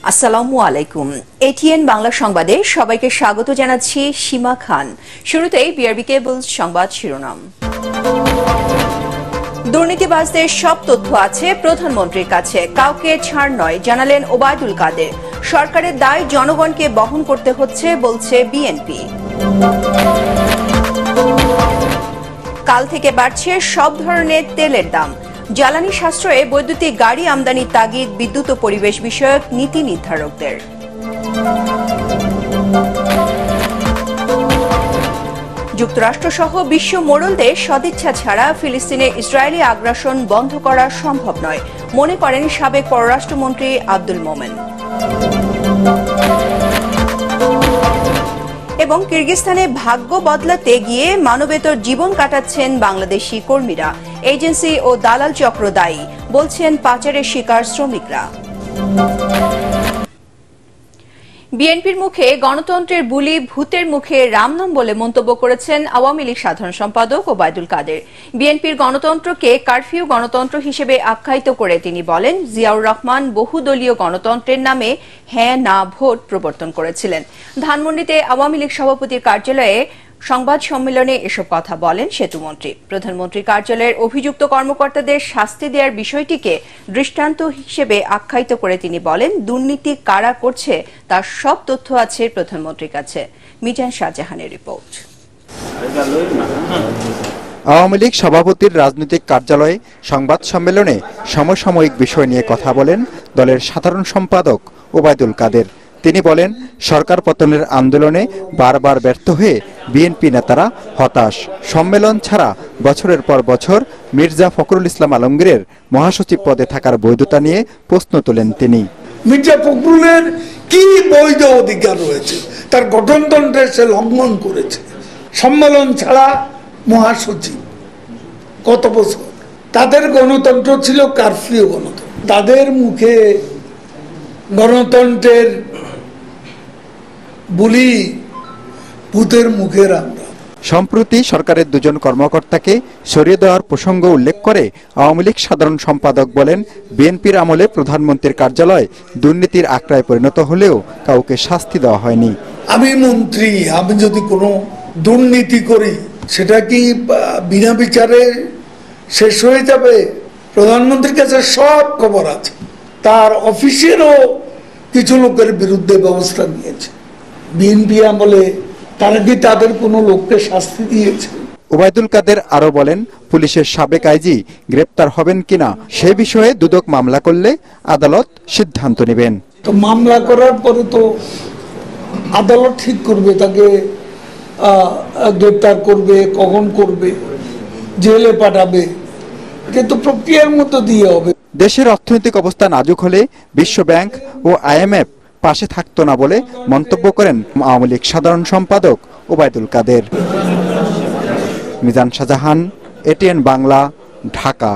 আসসালামু আলাইকুম। এটিএন বাংলা সংবাদে সবাইকে স্বাগত জানাচ্ছি সীমা খান। শুরুতেই বিআরবি কেবলস সংবাদ শিরোনাম। দুর্নীতিবাজদের সব তথ্য আছে প্রধানমন্ত্রীর কাছে, কাউকে ছাড় নয়, জানালেন ওবায়দুল কাদের। সরকারের দায় জনগণকে বহন করতে হচ্ছে বলছে বিএনপি। কাল থেকে বাড়ছে সব ধরনের তেলের দাম। জ্বালানি সাশ্রয়ে বৈদ্যুতিক গাড়ি আমদানির তাগিদ বিদ্যুৎ ও পরিবেশ বিষয়ক নীতি নির্ধারকদের। যুক্তরাষ্ট্রসহ বিশ্ব মোড়লদের সদিচ্ছা ছাড়া ফিলিস্তিনে ইসরায়েলি আগ্রাসন বন্ধ করা সম্ভব নয়, মনে করেন সাবেক পররাষ্ট্রমন্ত্রী আব্দুল মোমেন। এবং কিরগিজস্তানে ভাগ্য বদলাতে গিয়ে মানবেতর জীবন কাটাচ্ছেন বাংলাদেশি কর্মীরা। এজেন্সি ও দালাল চক্র দায়ী, বলছেন পাচারের শিকার শ্রমিকরা। বিএনপির মুখে গণতন্ত্রের বুলি, ভূতের মুখে রাম নাম বলে মন্তব্য করেছেন আওয়ামী লীগ সাধারণ সম্পাদক ওবায়দুল কাদের। বিএনপির গণতন্ত্রকে কারফিউ গণতন্ত্র হিসেবে আখ্যায়িত করে তিনি বলেন, জিয়াউর রহমান বহুদলীয় গণতন্ত্রের নামে হ্যাঁ না ভোট প্রবর্তন করেছিলেন। ধানমন্ডিতে আওয়ামী লীগ সভাপতির কার্যালয়ে সংবাদ সম্মেলনে এসব কথা বলেন সেতুমন্ত্রী। প্রধানমন্ত্রীর কার্যালয়ের অভিযুক্ত কর্মকর্তাদের শাস্তি দেওয়ার বিষয়টিকে দৃষ্টান্ত হিসেবে আখ্যায়িত করে তিনি বলেন, দুর্নীতি কারা করছে তার সব তথ্য আছে প্রধানমন্ত্রীর কাছে। মিজান শাহজাহানের রিপোর্ট। আওয়ামী লীগ সভাপতির রাজনৈতিক কার্যালয়ে সংবাদ সম্মেলনে সমসাময়িক বিষয় নিয়ে কথা বলেন দলের সাধারণ সম্পাদক ওবায়দুল কাদের। তিনি বলেন, সরকার পতনের আন্দোলনে বারবার ব্যর্থ হয়ে বিএনপি নেতারা হতাশ। সম্মেলন ছাড়া বছরের পর বছর মির্জা ফখরুল ইসলাম আলমগীরের মহাসচিব পদে থাকার বৈধতা নিয়ে প্রশ্ন তোলেন তিনি। মির্জা ফখরুলের কি বৈধ অধিকার রয়েছে? তার গঠনতন্ত্রে সে লঙ্ঘন করেছে। সম্মেলন ছাড়া মহাসচিব কত বছর? তাদের গণতন্ত্র ছিল কারফিউ গণতন্ত্র। তাদের মুখে গণতন্ত্রের বুলি, ভূতের মুখের আমরা। সম্প্রতি সরকারের দুজন কর্মকর্তাকে সরিয়ে দেওয়ার প্রসঙ্গ উল্লেখ করে আওয়ামী লীগ সাধারণ সম্পাদক বলেন, বিএনপির আমলে প্রধানমন্ত্রীর কার্যালয় দুর্নীতির আখড়ায় পরিণত হলেও কাউকে শাস্তি দেওয়া হয়নি। আমি মন্ত্রী, আমি যদি কোনো দুর্নীতি করি সেটা কি বিনা বিচারে শেষ হয়ে যাবে? প্রধানমন্ত্রীর কাছে সব খবর আছে। তার অফিসেরও কিছু লোকের বিরুদ্ধে ব্যবস্থা নিয়েছে। বিএনপি আমলে তারা কি তাদের কোনো লোককে শাস্তি দিয়েছে? ওবায়দুল কাদের আরো বলেন, পুলিশের সাবেক আইজি গ্রেপ্তার হবেন কিনা সে বিষয়ে দুদক মামলা করলে আদালত সিদ্ধান্ত নেবেন। তো মামলা করার পরে তো আদালত ঠিক করবে তাকে গ্রেপ্তার করবে, কখন করবে, জেলে পাঠাবে, কিন্তু প্রক্রিয়ার মতো দিয়ে হবে। দেশের অর্থনৈতিক অবস্থা নাজুক হলে বিশ্ব ব্যাংক ও আইএমএফ পাশে থাকতো না বলে মন্তব্য করেন আওয়ামী লীগ সাধারণ সম্পাদক ওবায়দুল কাদের। মিজান শাহজাহান, এটিএন বাংলা, ঢাকা।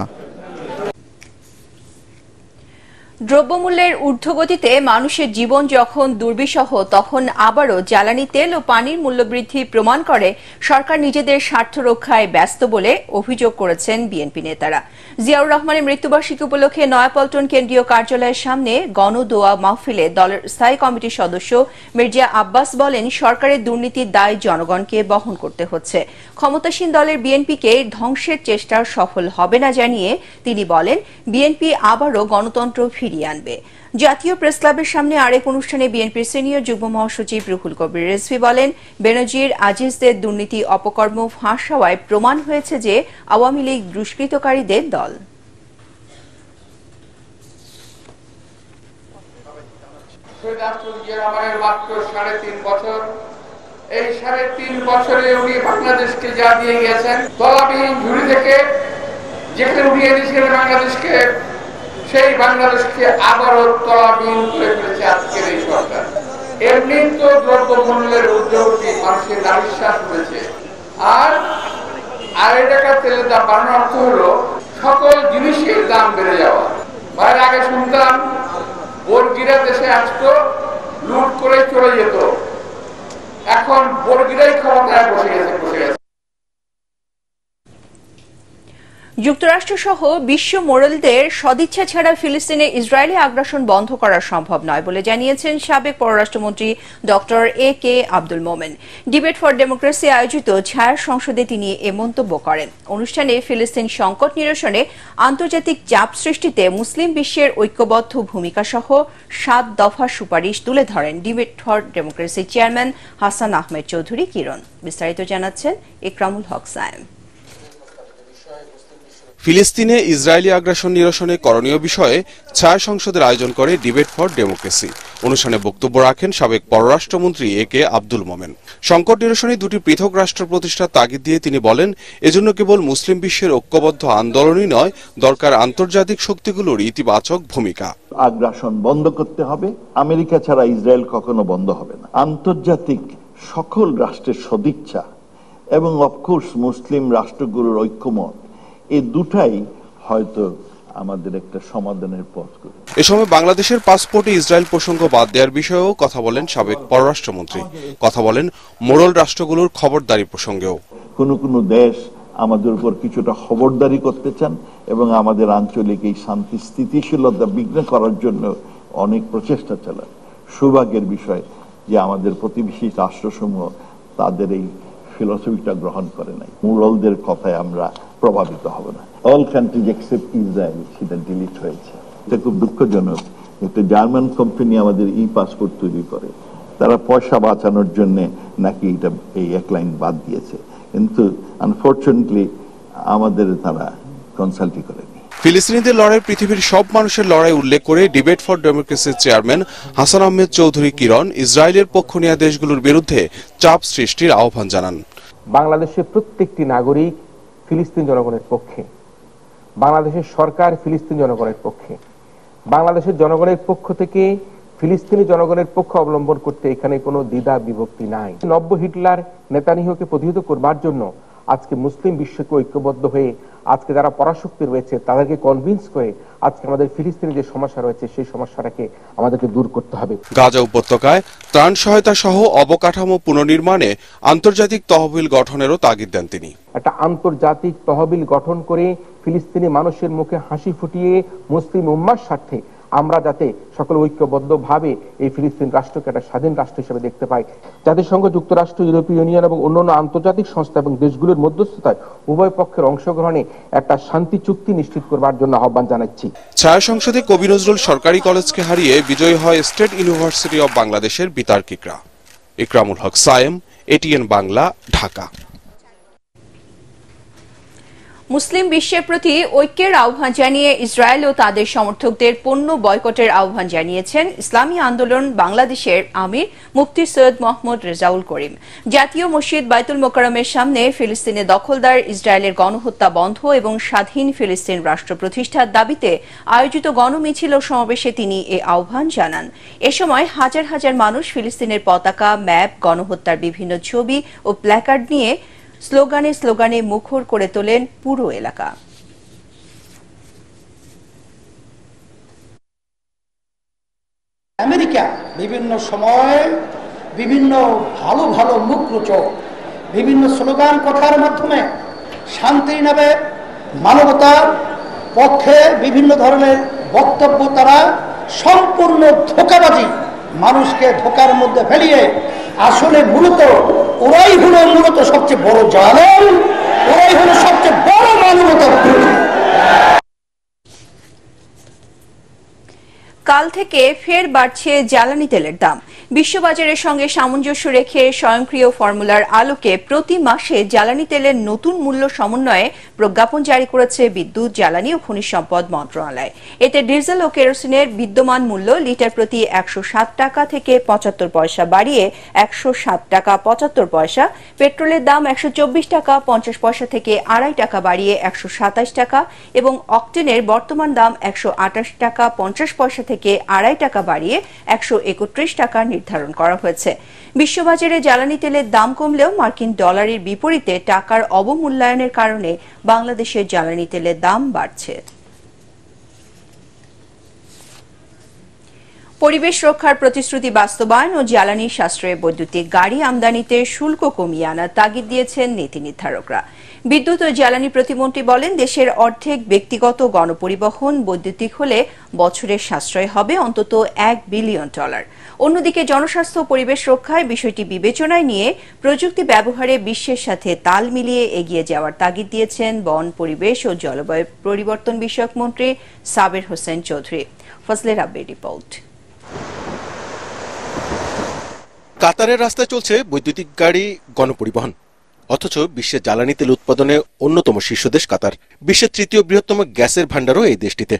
দ্রব্যমূল্যের ঊর্ধ্বগতিতে মানুষের জীবন যখন দুর্বিষহ, তখন আবারও জ্বালানি তেল ও পানির মূল্যবৃদ্ধি প্রমাণ করে সরকার নিজেদের স্বার্থ রক্ষায় ব্যস্ত বলে অভিযোগ করেছেন বিএনপি নেতারা। জিয়াউর রহমানের মৃত্যুবার্ষিকী উপলক্ষে নয়াপল্টন কেন্দ্রীয় কার্যালয়ের সামনে গণদোয়া মাহফিলে দলের স্থায়ী কমিটির সদস্য মির্জা আব্বাস বলেন, সরকারের দুর্নীতির দায় জনগণকে বহন করতে হচ্ছে। ক্ষমতাসীন দলের বিএনপিকে ধ্বংসের চেষ্টা সফল হবে না জানিয়ে তিনি বলেন, বিএনপি আবারও গণতন্ত্র ফিরিয়ে আনবে। জাতীয় প্রেস ক্লাবের সামনে আরেক অনুষ্ঠানে বিএনপির সিনিয়র যুগ্ম মহাসচিব রুহুল কবির রিজভী বলেন, বেনজির আজিজদের দুর্নীতি অপকর্ম ফাঁস হওয়ায় প্রমাণ হয়েছে যে আওয়ামী লীগ দুষ্কৃতকারীদের দল। এই 3.5 বছরে উনি বাংলাদেশকে যা দিয়ে গেছেন, তলাবিহীন ঝুড়ি থেকে যেখানে উঠিয়ে দিয়েছিলেন বাংলাদেশকে, সেই বাংলাদেশকে আবারও তলাবিহীন করে ফেলেছে আজকের এই সরকার। এমনি তো দ্রব্যমূল্যের ঊর্ধ্বগতি মানুষের নাভিশ্বাস হয়েছে, আর 2.5 টাকা তেলের দাম বাড়ানোর অর্থ হলো সকল জিনিসের দাম বেড়ে যাওয়া। বাইরে আগে শুনতাম বর্গিরা দেশে আসতো, লুট করে চলে যেত, এখন বর্গিরাই ক্ষমতায় বসে গেছে। যুক্তরাষ্ট্রসহ বিশ্ব মোড়লদের সদিচ্ছা ছাড়া ফিলিস্তিনে ইসরায়েলি আগ্রাসন বন্ধ করা সম্ভব নয় বলে জানিয়েছেন সাবেক পররাষ্ট্রমন্ত্রী doctor A K. Abdul Momen. Debate for democracy আয়োজিত ছায়া সংসদে তিনি এ মন্তব্য করেন। অনুষ্ঠানে ফিলিস্তিন সংকট নিরসনে আন্তর্জাতিক চাপ সৃষ্টিতে মুসলিম বিশ্বের ঐক্যবদ্ধ ভূমিকা সহ 7 দফা সুপারিশ তুলে ধরেন debate for democracy chairman Hasan Ahmed Chowdhury Kiran. বিস্তারিত জানাচ্ছেন ইকরামুল হক সায়েম। ফিলিস্তিনে ইসরায়েলি আগ্রাসন নিরসনে করণীয় বিষয়ে ছায়া সংসদের আয়োজন করে ডিবেট ফর ডেমোক্রেসি। অনুষ্ঠানে বক্তব্য রাখেন সাবেক পররাষ্ট্রমন্ত্রী এ.কে. আব্দুল মোমেন। সংকট নিরসনে দুটি পৃথক রাষ্ট্র প্রতিষ্ঠার তাগিদ দিয়ে তিনি বলেন, এজন্য কেবল মুসলিম বিশ্বের ঐক্যবদ্ধ আন্দোলনই নয়, দরকার আন্তর্জাতিক শক্তিগুলোর ইতিবাচক ভূমিকা। আগ্রাসন বন্ধ করতে হবে। আমেরিকা ছাড়া ইসরায়েল কখনো বন্ধ হবে না। আন্তর্জাতিক সকল রাষ্ট্রের সদিচ্ছা এবং অফকোর্স মুসলিম রাষ্ট্রগুলোর ঐক্যমত, এই দুটাই হয়তো আমাদের একটা সমাধানের পথ করে। এ সময় বাংলাদেশের পাসপোর্টে ইসরায়েল প্রসঙ্গ বাদ দেওয়ার বিষয়েও কথা বলেন সাবেক পররাষ্ট্রমন্ত্রী। কথা বলেন মোড়ল রাষ্ট্রগুলোর খবরদারি প্রসঙ্গেও। কোনো দেশ আমাদের উপর কিছুটা খবরদারি করতে চান এবং আমাদের আঞ্চলিক এই শান্তি স্থিতিশীলতা বিঘ্ন করার জন্য অনেক প্রচেষ্টা চালান। সৌভাগ্যের বিষয় যে আমাদের প্রতিবেশী রাষ্ট্রসমূহ তাদের এই ফিলসফিটা গ্রহণ করে নাই। মোড়লদের কথায় আমরা প্রভাবিত হব না। অল কান্ট্রিজ এক্সেপ্ট ইসরায়েল সেটা ডিলিট হয়েছে। এটা খুব দুঃখজনক। একটা জার্মান কোম্পানি আমাদের ই পাসপোর্ট তৈরি করে, তারা পয়সা বাঁচানোর জন্য নাকি এটা এই এক লাইন বাদ দিয়েছে, কিন্তু আনফরচুনেটলি আমাদের তারা কনসাল্টই করেনি। ফিলিস্তিনিদের লড়াই পৃথিবীর সব মানুষের লড়াই উল্লেখ করে ডিবেট ফর ডেমোক্রেসির চেয়ারম্যান হাসান আহমেদ চৌধুরী কিরণ ইসরায়েলের পক্ষ নেওয়া দেশগুলোর বিরুদ্ধে চাপ সৃষ্টির আহ্বান জানান। বাংলাদেশের প্রত্যেকটি নাগরিক ফিলিস্তিন জনগণের পক্ষে, বাংলাদেশের সরকার ফিলিস্তিন জনগণের পক্ষে। বাংলাদেশের জনগণের পক্ষ থেকে ফিলিস্তিনি জনগণের পক্ষ অবলম্বন করতে এখানে কোনো দ্বিধা বিভক্তি নাই। নব্য হিটলার নেতানিয়াহুকে প্রতিহত করবার জন্য আজকে মুসলিম বিশ্বকে ঐক্যবদ্ধ হয়ে আজকে যারা পরাশক্তি রয়েছে তাদেরকে কনভিন্স করে আজকে আমাদের ফিলিস্তিনে যে সমস্যা রয়েছে সেই সমস্যাটাকে আমাদেরকে দূর করতে হবে। গাজা উপত্যকায় ত্রাণ সহায়তা সহ অবকাঠামো পুনর্নির্মাণে আন্তর্জাতিক তহবিল গঠনেরও তাগিদ দেন তিনি। একটা আন্তর্জাতিক তহবিল গঠন করে ফিলিস্তিনি মানুষের মুখে হাসি ফুটিয়ে মুসলিম উম্মার স্বার্থে আমরা যাতে সকল ঐক্যবদ্ধভাবে এই ফিলিস্তিন রাষ্ট্রকে একটা স্বাধীন রাষ্ট্র হিসেবে দেখতে পাই। জাতিসংঘ, যুক্তরাষ্ট্র, ইউরোপীয় ইউনিয়ন এবং অন্যান্য আন্তর্জাতিক সংস্থা এবং দেশগুলোর মধ্যস্থতায় উভয় পক্ষের অংশগ্রহণে একটা শান্তি চুক্তি নিশ্চিত করবার জন্য আহ্বান জানাচ্ছি। ছায়া সংসদে কবি নজরুল সরকারি কলেজকে হারিয়ে বিজয়ী হয় স্টেট ইউনিভার্সিটি অব বাংলাদেশের বিতার্কিকরা। ইকরামুল হক সায়েম, এটিএন বাংলা, ঢাকা। মুসলিম বিশ্বের প্রতি ঐক্যের আহ্বান জানিয়ে ইসরায়েল ও তাদের সমর্থকদের পণ্য বয়কটের আহ্বান জানিয়েছেন ইসলামী আন্দোলন বাংলাদেশের আমির মুফতি সৈয়দ মোহাম্মদ রেজাউল করিম। জাতীয় মসজিদ বাইতুল মোকাররমের সামনে ফিলিস্তিনে দখলদার ইসরায়েলের গণহত্যা বন্ধ এবং স্বাধীন ফিলিস্তিন রাষ্ট্র প্রতিষ্ঠার দাবিতে আয়োজিত গণমিছিল ও সমাবেশে তিনি এ আহ্বান জানান। এ সময় হাজার হাজার মানুষ ফিলিস্তিনের পতাকা, ম্যাপ, গণহত্যার বিভিন্ন ছবি ও প্ল্যাকার্ড নিয়ে স্লোগানে স্লোগানে মুখর করে তোলেন পুরো এলাকা। আমেরিকা বিভিন্ন সময়ে বিভিন্ন ভালো ভালো মুখরোচক বিভিন্ন স্লোগান কথার মাধ্যমে শান্তি নেবে, মানবতার পক্ষে বিভিন্ন ধরনের বক্তব্য, তারা সম্পূর্ণ ধোঁকাবাজি, মানুষকে ধোঁকার মধ্যে ফেলিয়ে আসলে মূলত ওরাই হলো সবচেয়ে বড় জালেম, ওরাই হলো সবচেয়ে বড় মানবতা বিরোধী। কাল থেকে ফের বাড়ছে জ্বালানি তেলের দাম। বিশ্ববাজারের সঙ্গে সামঞ্জস্য রেখে স্বয়ংক্রিয় ফর্মুলার আলোকে প্রতি মাসে জ্বালানি তেলের নতুন মূল্য সমন্বয়ে প্রজ্ঞাপন জারি করেছে বিদ্যুৎ, জ্বালানি ও খনিজ সম্পদ মন্ত্রণালয়। এতে ডিজেল ও কেরোসিনের বিদ্যমান মূল্য লিটার প্রতি 107 টাকা থেকে 75 পয়সা বাড়িয়ে 107 টাকা 75 পয়সা, পেট্রোলের দাম 124 টাকা 50 পয়সা থেকে 2.5 টাকা বাড়িয়ে 127 টাকা এবং অক্টেনের বর্তমান দাম 128 টাকা 50 পয়সা থেকে 2.5 টাকা বাড়িয়ে 131 টাকা নির্ধারণ করা হয়েছে। বিশ্ববাজারে জ্বালানি তেলের দাম কমলেও মার্কিন ডলারের বিপরীতে টাকার অবমূল্যায়নের কারণে বাংলাদেশের জ্বালানি তেলের দাম বাড়ছে। পরিবেশ রক্ষার প্রতিশ্রুতি বাস্তবায়ন ও জ্বালানি সাশ্রয়ে বৈদ্যুতিক গাড়ি আমদানিতে শুল্ক কমিয়ে আনার তাগিদ দিয়েছেন নীতি নির্ধারকরা। বিদ্যুৎ ও জ্বালানি প্রতিমন্ত্রী বলেন, দেশের অর্ধেক ব্যক্তিগত গণপরিবহন বৈদ্যুতিক হলে বছরের সাশ্রয় হবে অন্তত $1 বিলিয়ন। অন্যদিকে জনস্বাস্থ্য ও পরিবেশ রক্ষায় বিষয়টি বিবেচনায় নিয়ে প্রযুক্তি ব্যবহারে বিশ্বের সাথে তাল মিলিয়ে এগিয়ে যাওয়ার তাগিদ দিয়েছেন বন, পরিবেশ ও জলবায়ু পরিবর্তন বিষয়ক মন্ত্রী সাবের হোসেন চৌধুরী। ফজলে রাব্বির রিপোর্ট। কাতারের রাস্তায় চলছে বৈদ্যুতিক গাড়ি গণপরিবহন, অথচ বিশ্বের জ্বালানি তেল উৎপাদনে অন্যতম শীর্ষ দেশ কাতার। বিশ্বের তৃতীয় বৃহত্তম গ্যাসের ভাণ্ডারও এই দেশটিতে।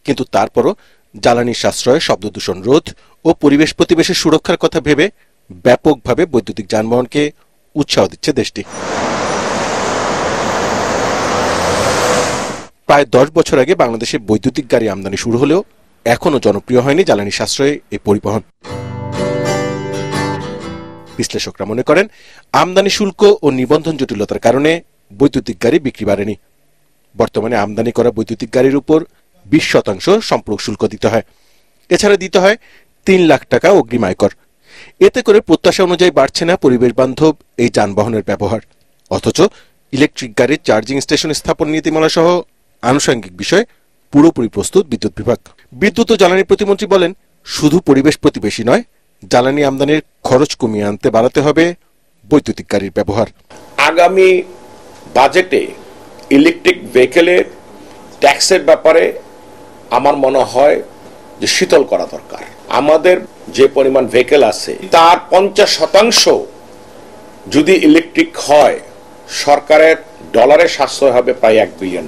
কিন্তু তারপরও জ্বালানির সাশ্রয়, শব্দ দূষণ রোধ ও পরিবেশ প্রতিবেশের সুরক্ষার কথা ভেবে ব্যাপকভাবে বৈদ্যুতিক যানবাহনকে উৎসাহ দিচ্ছে দেশটি। প্রায় 10 বছর আগে বাংলাদেশে বৈদ্যুতিক গাড়ি আমদানি শুরু হলেও এখনও জনপ্রিয় হয়নি জ্বালানি সাশ্রয়ে এই পরিবহন। বিশ্লেষকরা মনে করেন, আমদানি শুল্ক ও নিবন্ধন জটিলতার কারণে বৈদ্যুতিক গাড়ি বিক্রি বাড়েনি। বর্তমানে আমদানি করা বৈদ্যুতিক গাড়ির উপর 20% সম্পূরক শুল্ক দিতে হয়। এছাড়া দিতে হয় 3 লাখ টাকা অগ্রিম আয়কর। এতে করে প্রত্যাশা অনুযায়ী বাড়ছে না পরিবেশ বান্ধব এই যানবাহনের ব্যবহার। অথচ ইলেকট্রিক গাড়ির চার্জিং স্টেশন স্থাপন নীতিমালা সহ আনুষঙ্গিক বিষয়ে পুরোপুরি প্রস্তুত বিদ্যুৎ বিভাগ। বিদ্যুৎ ও জ্বালানি প্রতিমন্ত্রী বলেন, শুধু পরিবেশ প্রতিবেশী নয়, জ্বালানি আমদানির খরচ কমিয়ে আনতে বাড়াতে হবে বৈদ্যুতিক গাড়ির ব্যবহার। আগামী বাজেটে ইলেকট্রিক ভেহিকেলের ট্যাক্সের ব্যাপারে আমার মনে হয় যে শীতল করা দরকার। আমাদের যে পরিমাণ ভেহিকেল আছে তার 50% যদি ইলেকট্রিক হয়, সরকারের ডলারের সাশ্রয় হবে প্রায় $1 বিলিয়ন।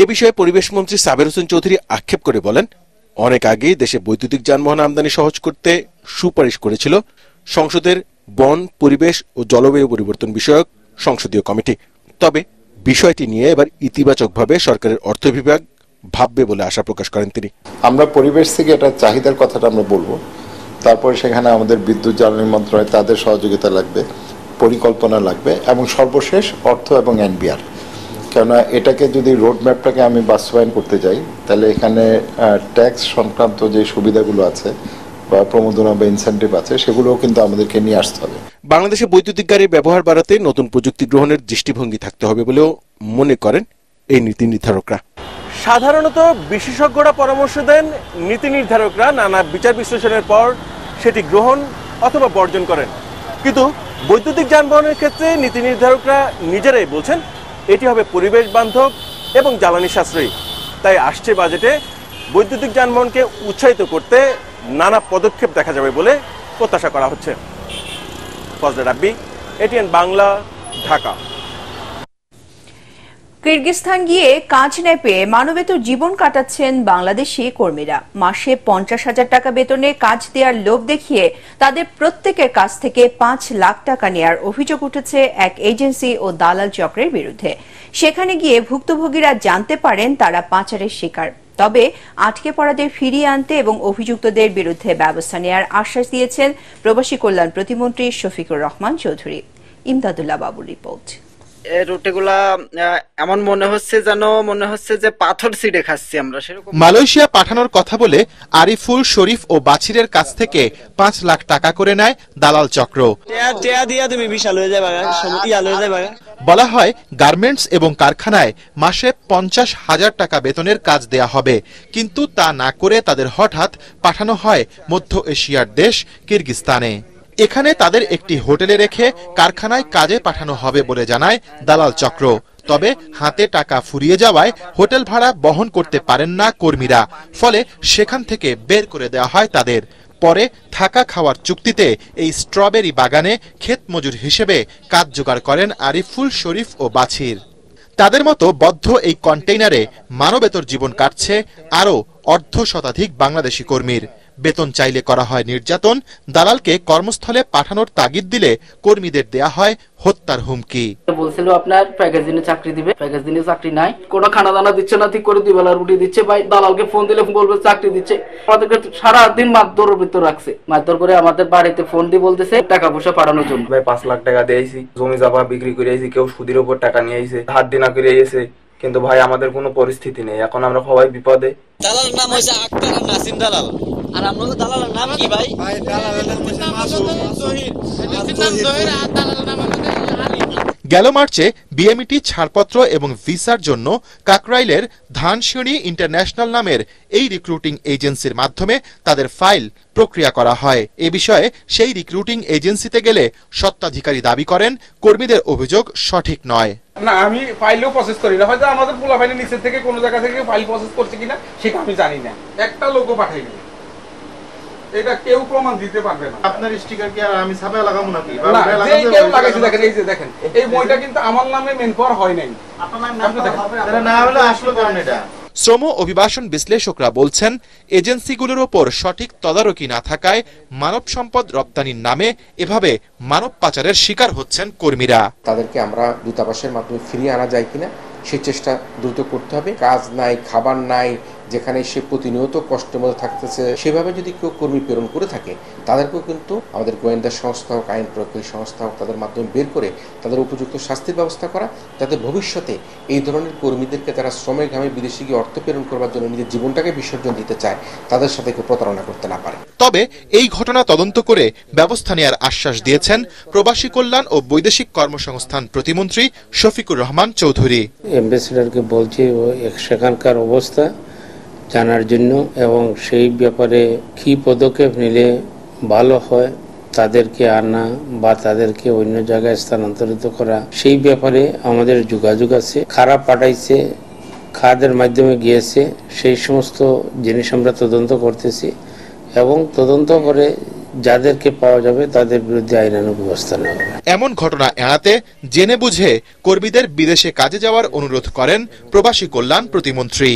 এ বিষয়ে পরিবেশ মন্ত্রী সাবের হোসেন চৌধুরী আক্ষেপ করে বলেন, অনেক আগেই দেশে বৈদ্যুতিক যানবাহন আমদানি সহজ করতে সুপারিশ করেছিল সংসদের বন, পরিবেশ ও জলবায়ু পরিবর্তন বিষয়ক সংসদীয় কমিটি। তবে বিষয়টি নিয়ে এবার ইতিবাচকভাবে সরকারের অর্থ বিভাগ ভাববে বলে আশা প্রকাশ করেন তিনি। আমরা পরিবেশ থেকে এটা চাহিদার কথাটা আমরা বলবো, তারপরে সেখানে আমাদের বিদ্যুৎ জ্বালানি মন্ত্রণালয় তাদের সহযোগিতা লাগবে, পরিকল্পনা লাগবে এবং সর্বশেষ অর্থ এবং এনবিআর। কেননা এটাকে যদি রোডম্যাপটাকে আমি বাস্তবায়ন করতে যাই, তাহলে এখানে ট্যাক্স সংক্রান্ত যে সুবিধাগুলো আছে বা প্রমোদনা বা ইনসেন্টিভ আছে, সেগুলোও কিন্তু আমাদেরকে নিয়ে আসতে হবে। বাংলাদেশে বৈদ্যুতিক গাড়ির ব্যবহার বাড়াতে নতুন প্রযুক্তি গ্রহণের দৃষ্টিভঙ্গি থাকতে হবে বলেও মনে করেন এই নীতি নির্ধারকরা। সাধারণত বিশেষজ্ঞরা পরামর্শ দেন, নীতি নির্ধারকরা নানা বিচার বিশ্লেষণের পর সেটি গ্রহণ অথবা বর্জন করেন। কিন্তু বৈদ্যুতিক যানবাহনের ক্ষেত্রে নীতি নির্ধারকরা নিজেরাই বলছেন এটি হবে পরিবেশ বান্ধব এবং জ্বালানি সাশ্রয়ী। তাই আসছে বাজেটে বৈদ্যুতিক যানবাহনকে উৎসাহিত করতে নানা পদক্ষেপ দেখা যাবে বলে প্রত্যাশা করা হচ্ছে। ফজলে রাব্বি, এটিএন বাংলা, ঢাকা। কিরগিজস্তান গিয়ে কাজ না পেয়ে মানবেতর জীবন কাটাচ্ছেন বাংলাদেশি কর্মীরা। মাসে 50,000 টাকা বেতনে কাজ দেওয়ার লোভ দেখিয়ে তাদের প্রত্যেকের কাছ থেকে 5 লাখ টাকা নেয়ার অভিযোগ উঠেছে এক এজেন্সি ও দালাল চক্রের বিরুদ্ধে। সেখানে গিয়ে ভুক্তভোগীরা জানতে পারেন তারা পাচারের শিকার। তবে আটকে পড়াদের ফিরিয়ে আনতে এবং অভিযুক্তদের বিরুদ্ধে ব্যবস্থা নেওয়ার আশ্বাস দিয়েছেন প্রবাসী কল্যাণ প্রতিমন্ত্রী শফিকুর রহমান চৌধুরী। ইমদাদুল্লাহ বাবুর রিপোর্ট। রুটিগুলা এমন মনে হচ্ছে যে পাথর ছিঁড়ে খাচ্ছি আমরা। সেরকম মালয়েশিয়া পাঠানোর কথা বলে আরিফুল, শরীফ ও বাছিরের কাছ থেকে 5 লাখ টাকা করে নেয় দালাল চক্র। বলা হয় গার্মেন্টস এবং কারখানায় মাসে 50,000 টাকা বেতনের কাজ দেয়া হবে, কিন্তু তা না করে তাদের হঠাৎ পাঠানো হয় মধ্য এশিয়ার দেশ কিরগিজস্তানে। এখানে তাদের একটি হোটেলে রেখে কারখানায় কাজে পাঠানো হবে বলে জানায় দালাল চক্র। তবে হাতে টাকা ফুরিয়ে যাওয়ায় হোটেল ভাড়া বহন করতে পারেন না কর্মীরা, ফলে সেখান থেকে বের করে দেওয়া হয় তাদের। পরে থাকা খাওয়ার চুক্তিতে এই স্ট্রবেরি বাগানে ক্ষেত মজুর হিসেবে কাজ জোগাড় করেন আরিফুল, শরীফ ও বাছির। তাদের মতো বদ্ধ এই কন্টেইনারে মানবেতর জীবন কাটছে আরও 1/2 বাংলাদেশি কর্মীর। বেতন চাইলে করা হয় নির্যাতন, দালালকে কর্মস্থলে পাঠানোর তাগিদ দিলে কর্মীদের দেয়া হয় হত্যার হুমকি। বলছিল আপনার প্যাকেজিনে চাকরি দিবে, প্যাকেজিনে চাকরি নাই, কোনো খানা দানা দিচ্ছে না, ঠিক করে 2 বেলা রুটি দিচ্ছে। ভাই দালালকে ফোন দিলে বলবে চাকরি দিচ্ছে। আমাদেরকে সারাদিন মারধরের ভিতর রাখছে। মারধর করে আমাদের বাড়িতে ফোন দিয়ে বলতেছে টাকা পয়সা পাঠানোর জন্য। ভাই 5 লাখ টাকা দিয়েছি, জমি জায়গা বিক্রি করে আইছি, কেউ সুদের উপর টাকা নিয়ে আইছে, হাত দিনা করে আইছে। কিন্তু ভাই আমাদের কোনো পরিস্থিতি নেই, এখন আমরা সবাই বিপদে। দালালের নাম হইছে আক্তার আর নাসিম দালাল। আর আপনাদের দালালের নাম কি ভাই? ভাই দালালের নাম হইছে মাসুম জহির। গেল মার্চে বিএমইটি ছাড়পত্র এবং ভিসার জন্য কাকরাইলের ধানসিঁড়ি ইন্টারন্যাশনাল নামের এই রিক্রুটিং এজেন্সির মাধ্যমে তাদের ফাইল প্রক্রিয়া করা হয়। এ বিষয়ে সেই রিক্রুটিং এজেন্সিতে গেলে স্বত্বাধিকারী দাবি করেন কর্মীদের অভিযোগ সঠিক নয়। না, আমি ফাইলও প্রসেস করি না, হয়তো আমাদের পোলা ফাইলের নিচে থেকে কোনো জায়গা থেকে ফাইল প্রসেস করছে কিনা সেটা আমি জানি না। একটা লোকও পাঠাইনি, এটা কেউ প্রমাণ দিতে পারবে না। আপনার স্টিকার কি আর আমি ছাপায় লাগাবো নাকি? না, যে কেউ লাগাইছে দেখেন, এই যে দেখেন এই বইটা কিন্তু আমার নামে মেন পাওয়ার হয় নাই। আপনার নাম দেখেন, না হলে আসলো কেন এটা? শ্রম অভিবাসন বিশ্লেষকরা বলছেন এজেন্সিগুলোর ওপর সঠিক তদারকি না থাকায় মানব সম্পদ রপ্তানির নামে এভাবে মানব পাচারের শিকার হচ্ছেন কর্মীরা। তাদেরকে আমরা দূতাবাসের মাধ্যমে ফিরিয়ে আনা যায় কিনা সেই চেষ্টা দ্রুত করতে হবে। কাজ নাই, খাবার নাই, যেখানে সে প্রতিনিয়ত কষ্টের মধ্যে থাকতেছে, সেভাবে যদি কেউ কর্মী প্রেরণ করে থাকে তাদেরকেও কিন্তু আমাদের গোয়েন্দা সংস্থা হোক, আইন প্রয়োগকারী সংস্থা হোক, তাদের মাধ্যমে বের করে তাদের উপযুক্ত শাস্তির ব্যবস্থা করা, যাতে ভবিষ্যতে এই ধরনের কর্মীদেরকে যারা শ্রমের ঘামে বিদেশে গিয়ে অর্থ প্রেরণ করবার জন্য নিজের জীবনটাকে বিসর্জন দিতে চায় তাদের সাথে কেউ প্রতারণা করতে না পারে। তবে এই ঘটনা তদন্ত করে ব্যবস্থা নেওয়ার আশ্বাস দিয়েছেন প্রবাসী কল্যাণ ও বৈদেশিক কর্মসংস্থান প্রতিমন্ত্রী শফিকুর রহমান চৌধুরী। অ্যাম্বাসেডরকে বলছি সেখানকার অবস্থা জানার জন্য এবং সেই ব্যাপারে কি পদক্ষেপ নিলে ভালো হয়, তাদেরকে আনা বা তাদেরকে অন্য জায়গায় স্থানান্তরিত করা, সেই ব্যাপারে আমাদের যোগাযোগ আছে। খারাপ পাঠাইছে, খাদের মাধ্যমে গিয়েছে, সেই সমস্ত জিনিস আমরা তদন্ত করতেছি এবং তদন্ত করে যাদেরকে পাওয়া যাবে তাদের বিরুদ্ধে আইনানুগ ব্যবস্থা নেওয়া হবে। এমন ঘটনা এড়াতে জেনে বুঝে কর্মীদের বিদেশে কাজে যাওয়ার অনুরোধ করেন প্রবাসী কল্যাণ প্রতিমন্ত্রী।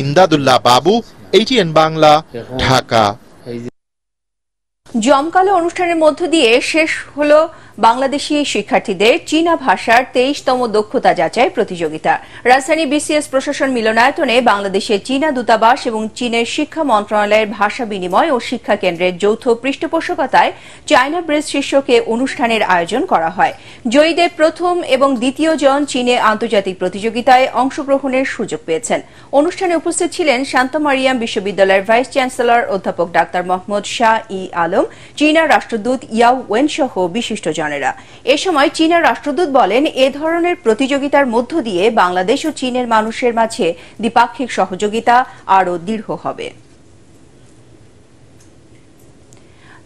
ইমদাদুল্লাহ বাবু, ATN বাংলা, ঢাকা। জমকালো অনুষ্ঠানের মধ্য দিয়ে শেষ হলো বাংলাদেশি শিক্ষার্থীদের চীনা ভাষার 23তম দক্ষতা যাচাই প্রতিযোগিতা। রাজধানী BCS প্রশাসন মিলনায়তনে বাংলাদেশের চীনা দূতাবাস এবং চীনের শিক্ষা মন্ত্রণালয়ের ভাষা বিনিময় ও শিক্ষা কেন্দ্রের যৌথ পৃষ্ঠপোষকতায় চায়না ব্রেস শীর্ষকে অনুষ্ঠানের আয়োজন করা হয়। জয়ীদের প্রথম এবং দ্বিতীয় জন চীনে আন্তর্জাতিক প্রতিযোগিতায় অংশগ্রহণের সুযোগ পেয়েছেন। অনুষ্ঠানে উপস্থিত ছিলেন শান্ত মারিয়াম বিশ্ববিদ্যালয়ের ভাইস চ্যান্সেলর অধ্যাপক ডাক্তার মোহাম্মদ শাহ ই আলম, চীনা রাষ্ট্রদূত ইয়াও ওয়েন সহ বিশিষ্টজনেরা। এ সময় চীনা রাষ্ট্রদূত বলেন, এ ধরনের প্রতিযোগিতার মধ্য দিয়ে বাংলাদেশ ও চীনের মানুষের মাঝে দ্বিপাক্ষিক সহযোগিতা আরও দৃঢ় হবে।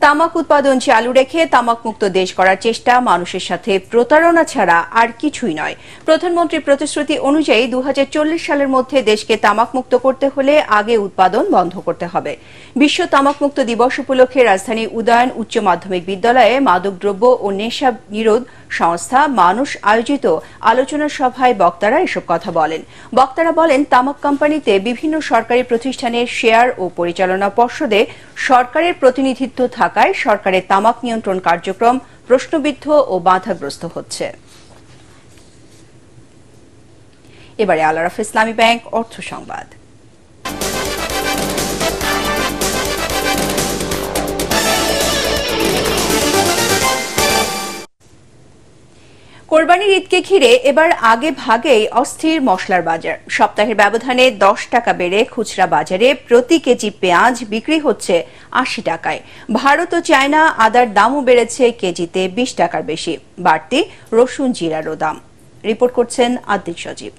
তামাক উৎপাদন চালু রেখে তামাকমুক্ত দেশ করার চেষ্টা মানুষের সাথে প্রতারণা ছাড়া আর কিছুই নয়। প্রধানমন্ত্রীর প্রতিশ্রুতি অনুযায়ী 2040 সালের মধ্যে দেশকে তামাকমুক্ত করতে হলে আগে উৎপাদন বন্ধ করতে হবে। বিশ্ব তামাকমুক্ত দিবস উপলক্ষে রাজধানীর উদয়ন উচ্চ মাধ্যমিক বিদ্যালয়ে মাদকদ্রব্য ও নেশা নিরোধ সংস্থা মানুষ আয়োজিত আলোচনা সভায় বক্তারা এসব কথা বলেন। বক্তারা বলেন, তামাক কোম্পানিতে বিভিন্ন সরকারি প্রতিষ্ঠানের শেয়ার ও পরিচালনা পর্ষদে সরকারের প্রতিনিধিত্ব থাকায় সরকারের তামাক নিয়ন্ত্রণ কার্যক্রম প্রশ্নবিদ্ধ ও বাধাগ্রস্ত হচ্ছে। এবারে আল আরাফা ইসলামী ব্যাংক অর্থ সংবাদ। কোরবানির ঈদকে ঘিরে এবার আগে ভাগেই অস্থির মশলার বাজার। সপ্তাহের ব্যবধানে 10 টাকা বেড়ে খুচরা বাজারে প্রতি কেজি পেঁয়াজ বিক্রি হচ্ছে 80 টাকায়। ভারত ও চায়না আদার দামও বেড়েছে কেজিতে 20 টাকার বেশি। বাড়তি রসুন জিরারও দাম। রিপোর্ট করছেন আদিল সজীব।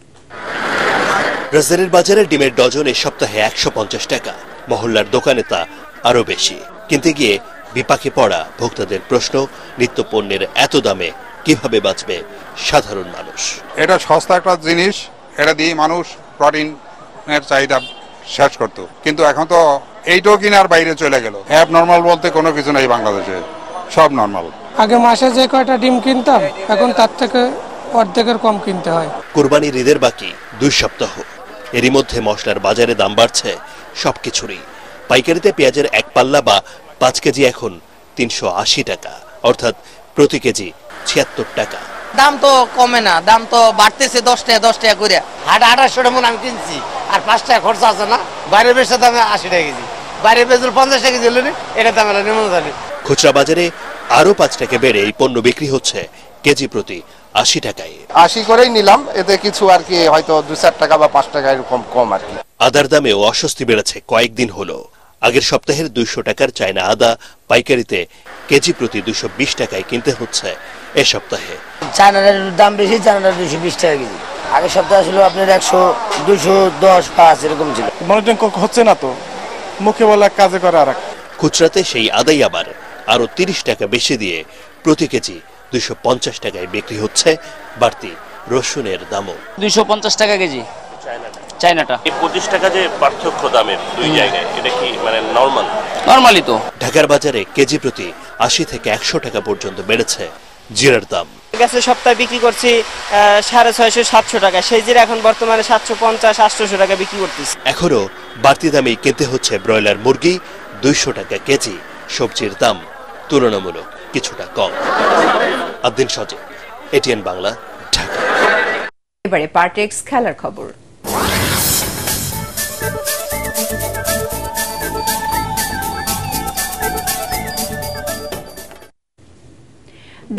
রাজধানীর বাজারে ডিমের ডজন এই সপ্তাহে 150 টাকা। মহল্লার দোকানে তা আরো বেশি। কিনতে গিয়ে বিপাকে পড়া ভোক্তাদের প্রশ্ন, নিত্য পণ্যের এত দামে কিভাবে বাঁচবে সাধারণ মানুষ? এটা সস্তা একটা জিনিস, এটা দিয়ে মানুষ প্রোটিনের চাহিদা শেষ করত, কিন্তু এখন তো এইটাও কিনার বাইরে চলে গেল। অ্যাব নর্মাল বলতে কোনো কিছু নেই বাংলাদেশে, সব নর্মাল। আগে মাসে যে কয়টা ডিম কিনতাম এখন তার থেকে অর্ধেকের কম কিনতে হয়। কোরবানির ঈদের বাকি 2 সপ্তাহ, এরই মধ্যে মশলার বাজারে দাম বাড়ছে সবকিছুরই। পাইকারিতে পেঁয়াজের 1 পাল্লা বা 5 কেজি এখন 380 টাকা, অর্থাৎ প্রতি কেজি 76 টাকা। দাম তো কমে না, দাম তো বাড়তেছে 10 টাকা করে। 1800 টাকা আমি কিনছি, আর 5 টাকা খরচা আছে না। বাইরে বেচতে দামে 80 টাকা কেজি, বাইরে বেচলে 50 টাকা কেজি হলো না, এটা দাম হলো নিম্ন দামে। খুচরা বাজারে আরো 5 টাকা বেড়ে এই পণ্য বিক্রি হচ্ছে কেজি প্রতি 80 টাকায়। 80 করেই নিলাম, এতে কিছু আর কি হয়তো 2-4 টাকা বা 5 টাকা এরকম কম আর কি। আদার দামেও অস্বস্তি বেড়েছে কয়েকদিন হলো। আগের সপ্তাহের 200 টাকার চায়না আদা পাইকারিতে কেজি প্রতি 220 টাকায় কিনতে হচ্ছে এ সপ্তাহে। চায়নার দাম বেশি, চায়নার 220 টাকা কেজি। আগের সপ্তাহে ছিল আপনার 100, 210, 5 এরকম ছিল। মনোযোগ হচ্ছে না তো, মুখে বলা কাজে করা আর। খুচরাতে সেই আদাই আবার আরো 30 টাকা বেশি দিয়ে প্রতি কেজি 250 টাকায় বিক্রি হচ্ছে। বাড়তি রসুনের দামও 250 টাকা কেজি চায়নাটা। 25 টাকা যে পার্থক্য দামের দুই জায়গায়, এটা কি মানে নরমালি তো। ঢাকার বাজারে কেজি প্রতি 80 থেকে 100 টাকা পর্যন্ত বেড়েছে জিরার দাম। গেছে সপ্তাহে বিক্রি করছি 650, 700 টাকা, সেই জিরা এখন বর্তমানে 750, 800 টাকা বিক্রি করতেছি। এখনো বাড়তি দামেই কিনতে হচ্ছে ব্রয়লার মুরগি 200 টাকা কেজি। সবজির দাম তুলনামূলক কিছুটা কম। আদ্দিন সজীব, এটিএন বাংলা, ঢাকা। এবারে পার্টেক্স খেলার খবর।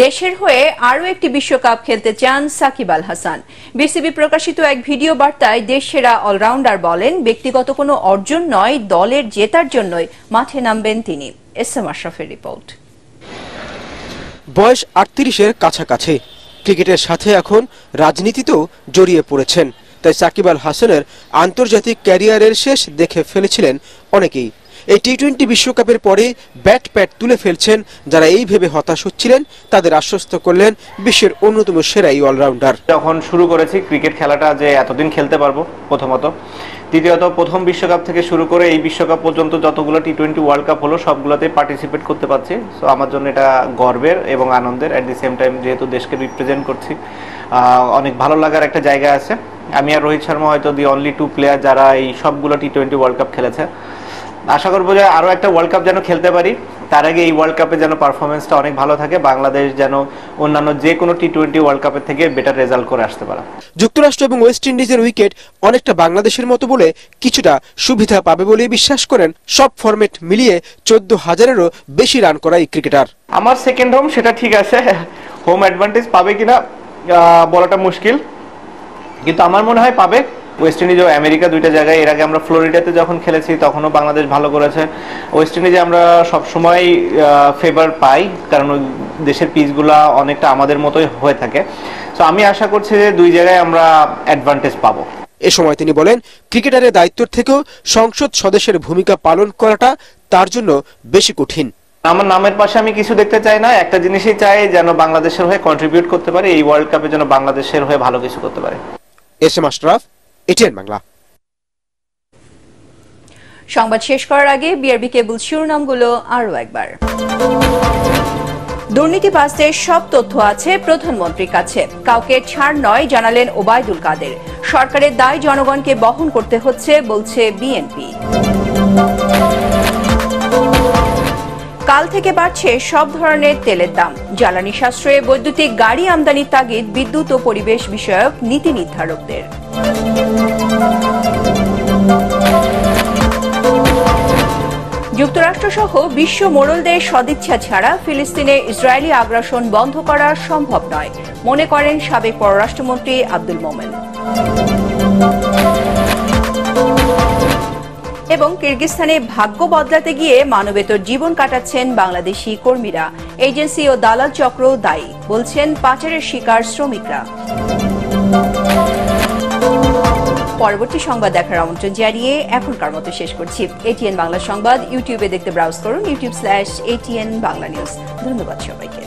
দেশের হয়ে আরও একটি বিশ্বকাপ খেলতে চান সাকিব আল হাসান। বিসিবি প্রকাশিত এক ভিডিও বার্তায় দেশ সেরা অলরাউন্ডার বলেন, ব্যক্তিগত কোনো অর্জন নয়, দলের জেতার জন্যই মাঠে নামবেন তিনি। এস এম আশরাফের রিপোর্ট। বয়স 38-এর কাছাকাছি, ক্রিকেটের সাথে এখন রাজনীতিতেও জড়িয়ে পড়েছেন। তাই সাকিব আল হাসানের আন্তর্জাতিক ক্যারিয়ারের শেষ দেখে ফেলেছিলেন অনেকেই। এই টি-20 বিশ্বকাপের পরে ব্যাট প্যাট তুলে ফেলছেন যারা এই ভেবে হতাশ হচ্ছিলেন, তাদের আশ্বস্ত করলেন বিশ্বের অন্যতম সেরা এই অলরাউন্ডার। যখন শুরু করেছি ক্রিকেট খেলাটা যে এতদিন খেলতে পারবো প্রথমত, দ্বিতীয়ত প্রথম বিশ্বকাপ থেকে শুরু করে এই বিশ্বকাপ পর্যন্ত যতগুলো টি-20 ওয়ার্ল্ড কাপ হলো সবগুলোতেই পার্টিসিপেট করতে পারছি। সো আমার জন্য এটা গর্বের এবং আনন্দের। অ্যাট দি সেম টাইম যেহেতু দেশকে রিপ্রেজেন্ট করছি, অনেক ভালো লাগার একটা জায়গা আছে। আমি আর রোহিত শর্মা হয়তো দি অনলি 2 প্লেয়ার যারা এই সবগুলো টি-20 ওয়ার্ল্ড কাপ খেলেছে। আশা করবো যে আরও একটা ওয়ার্ল্ড কাপ যেন খেলতে পারি, তার আগে এই ওয়ার্ল্ড কাপে যেন পারফরমেন্সটা অনেক ভালো থাকে, বাংলাদেশ যেন অন্যান্য যে কোনো টি-20 ওয়ার্ল্ড কাপের থেকে বেটার রেজাল্ট করে আসতে পারে। যুক্তরাষ্ট্র এবং ওয়েস্ট ইন্ডিজের উইকেট অনেকটা বাংলাদেশের মতো বলে কিছুটা সুবিধা পাবে বলে বিশ্বাস করেন সব ফরম্যাট মিলিয়ে 14,000-এরও বেশি রান করা এই ক্রিকেটার। আমার সেকেন্ড হোম, সেটা ঠিক আছে, হোম অ্যাডভান্টেজ পাবে কিনা বলাটা মুশকিল, কিন্তু আমার মনে হয় পাবে। ওয়েস্ট ইন্ডিজ ও আমেরিকা দুইটা জায়গায়, এর আগে আমরা ফ্লোরিডাতে যখন খেলেছি তখনও বাংলাদেশ ভালো করেছে। ওয়েস্ট ইন্ডিজে আমরা সবসময় ফেভার পাই, কারণ ওই দেশের পিচগুলা অনেকটা আমাদের মতোই হয়ে থাকে। সো আমি আশা করছি যে দুই জায়গায় আমরা অ্যাডভান্টেজ পাবো। এ সময় তিনি বলেন, ক্রিকেটারের দায়িত্ব থেকেও সংসদ সদস্যের ভূমিকা পালন করাটা তার জন্য বেশি কঠিন। আমার নামের পাশে আমি কিছু দেখতে চাই না, একটা জিনিসই চাই যেন বাংলাদেশের হয়ে কন্ট্রিবিউট করতে পারে, এই ওয়ার্ল্ড কাপে যেন বাংলাদেশের হয়ে ভালো কিছু করতে পারে। S M Ashraf, ATN Bangla. সংবাদ শেষ করার আগে বিআরবি কেবল শিরোনামগুলো আরও একবার। দুর্নীতিবাজদের সব তথ্য আছে প্রধানমন্ত্রীর কাছে, কাউকে ছাড় নয় জানালেন ওবায়দুল কাদের। সরকারের দায় জনগণকে বহন করতে হচ্ছে বলছে বিএনপি। কাল থেকে বাড়ছে সব ধরনের তেলের দাম, জ্বালানি সাশ্রয়ে বৈদ্যুতিক গাড়ি আমদানির তাগিদ বিদ্যুৎ ও পরিবেশ বিষয়ক নীতি নির্ধারকদের। যুক্তরাষ্ট্রসহ বিশ্ব মোড়লদের সদিচ্ছা ছাড়া ফিলিস্তিনে ইসরায়েলি আগ্রাসন বন্ধ করা সম্ভব নয়, মনে করেন সাবেক পররাষ্ট্রমন্ত্রী আব্দুল মোমেন। এবং কিরগিজস্তানে ভাগ্য বদলাতে গিয়ে মানবেতর জীবন কাটাচ্ছেন বাংলাদেশি কর্মীরা, এজেন্সি ও দালাল চক্র দায়ী, বলছেন পাচারের শিকার শ্রমিকরা। পরবর্তী সংবাদ দেখার আমন্ত্রণ জানিয়ে এখনকার মতো শেষ করছি। এটিএন বাংলা সংবাদ ইউটিউবে দেখতে ব্রাউজ করুন youtube.com/ATN বাংলা নিউজ। ধন্যবাদ সবাইকে।